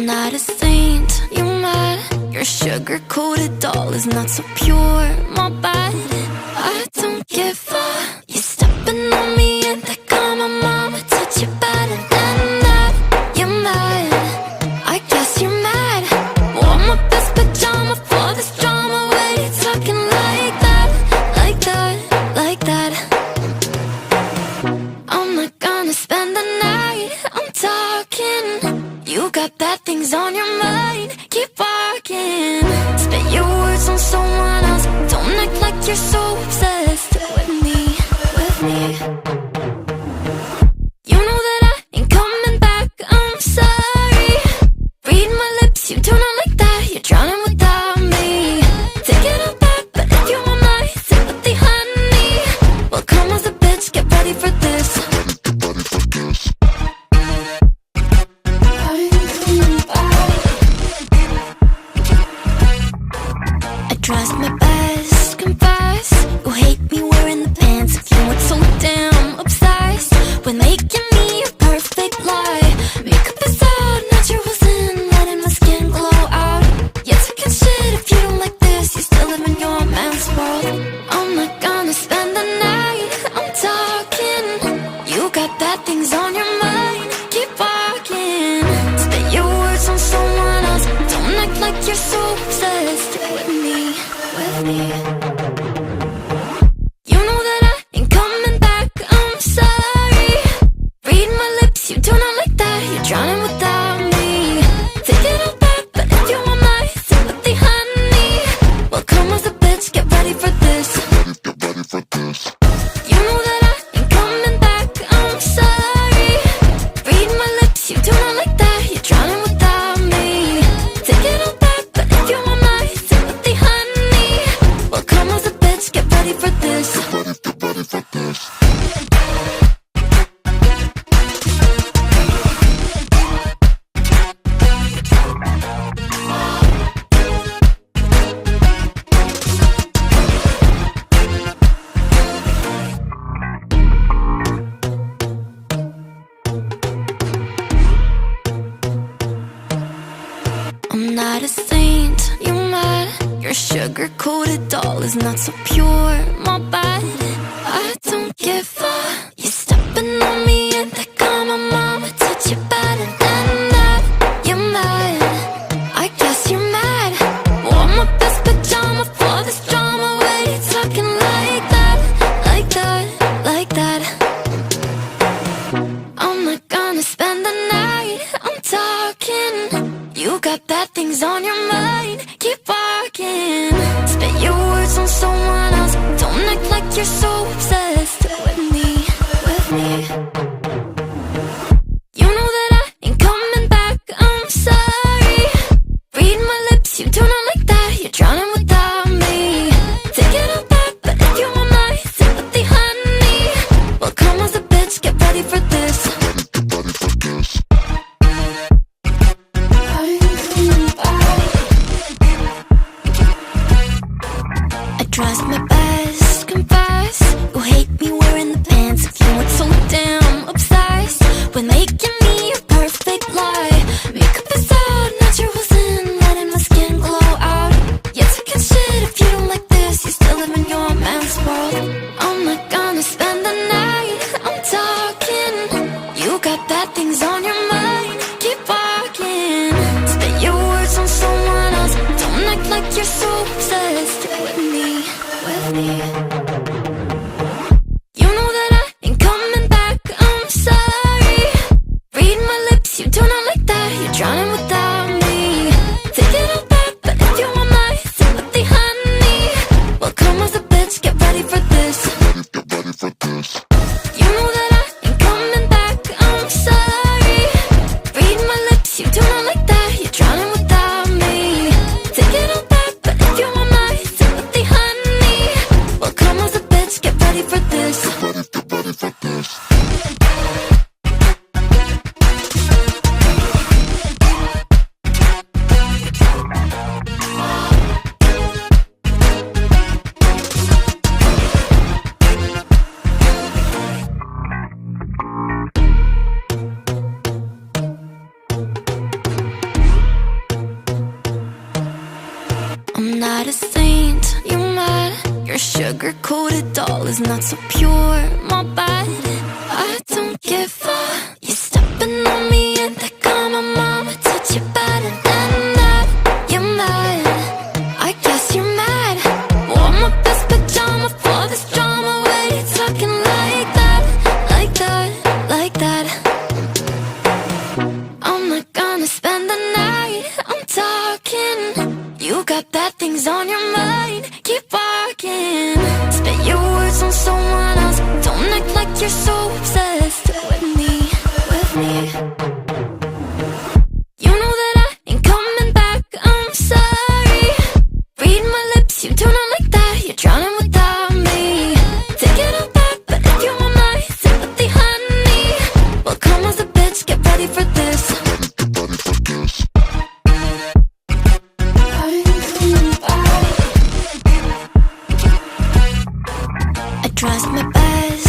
not a saint, you mad? Your sugar-coated doll is not so pure, my bad. I don't give a. You stepping on me and they call my mama, touch you better than that. You're mad, I guess you're mad. Wore my best pajama for this drama. Why you talking like that, like that, like that? I'm not gonna spend the night, I'm talking. You got bad things on your mind, keep walking. Spit your words on someone else, don't act like you're so obsessed with me, with me. You know that I ain't coming back, I'm sorry. Read my lips, you do not like that, you're drowning without me. Take it all back, but if you want my sympathy, honey, well come as a bitch, get ready for this. Tries my best, confess. You hate me wearing the pants. You were so damn obsessed with making me a perfect lie. Makeup is out, naturals in, letting my skin glow out. You're taking shit if you don't like this. You still live in your man's world. I'm not gonna spend the night, I'm talking. You got bad things on your mind, keep walking. Spit your words on someone else, don't act like you're so obsessed with me, with me. You know that I ain't coming back, I'm sorry. Read my lips, you do not like that, you're drowning without me. Take it all back, but if you want my sympathy, honey, well come as a bitch, get ready for this. Get ready for this. You know that I ain't coming back, I'm sorry. Read my lips, you do not like that, you're drowning without me. Take it all back, but if you want my sympathy, honey, well come as a bitch, get ready for this. Get ready for this. I'm not a saint, you mad? Your sugar-coated doll is not so pure, my bad. I don't give a. You stepping on me and they call my mama, touch you better than that. You're mad, I guess you're mad. Wore my best pajama for this drama. Why you talking like that, like that, like that? I'm not gonna spend the night, I'm talking. You got bad things on your mind, keep walking. Spit your words on someone else, don't act like you're so obsessed with me, with me. You know that I ain't coming back, I'm sorry. Read my lips, you do not like that, you're drowning without me. Take it all back, but if you want my sympathy, honey, well come as a bitch, get ready for this. Get ready for this. Tries my best, confess. You hate me wearing the pants. You were so damn obsessed with making me a perfect lie. Makeup is out, naturals in, letting my skin glow out. You're taking shit if you don't like this. You still live in your man's world. I'm not gonna spend the night, I'm talking. You got bad things on your mind, keep walking. Spit your words on someone else, don't act like you're so obsessed with me, with me. You know that I ain't coming back, I'm sorry. Read my lips, you do not like that, you're drowning without me. Take it all back, but if you want my sympathy, honey, well come as a bitch, get ready for this. Get ready for this. You know that I ain't coming back, I'm sorry. Read my lips, you do not like that, you're drowning without me. Take it all back, but if you want my sympathy, honey, well come doll is not so pure, my bad. I don't give a. You're stepping on me and they call my mama, touch you better than that. You're mad, I guess you're mad. Wore my best pajama for this drama. Why you talking like that, like that, like that? I'm not gonna spend the night, I'm talking. You got bad things on your mind, keep walking. Spit your words on someone else, don't act like you're so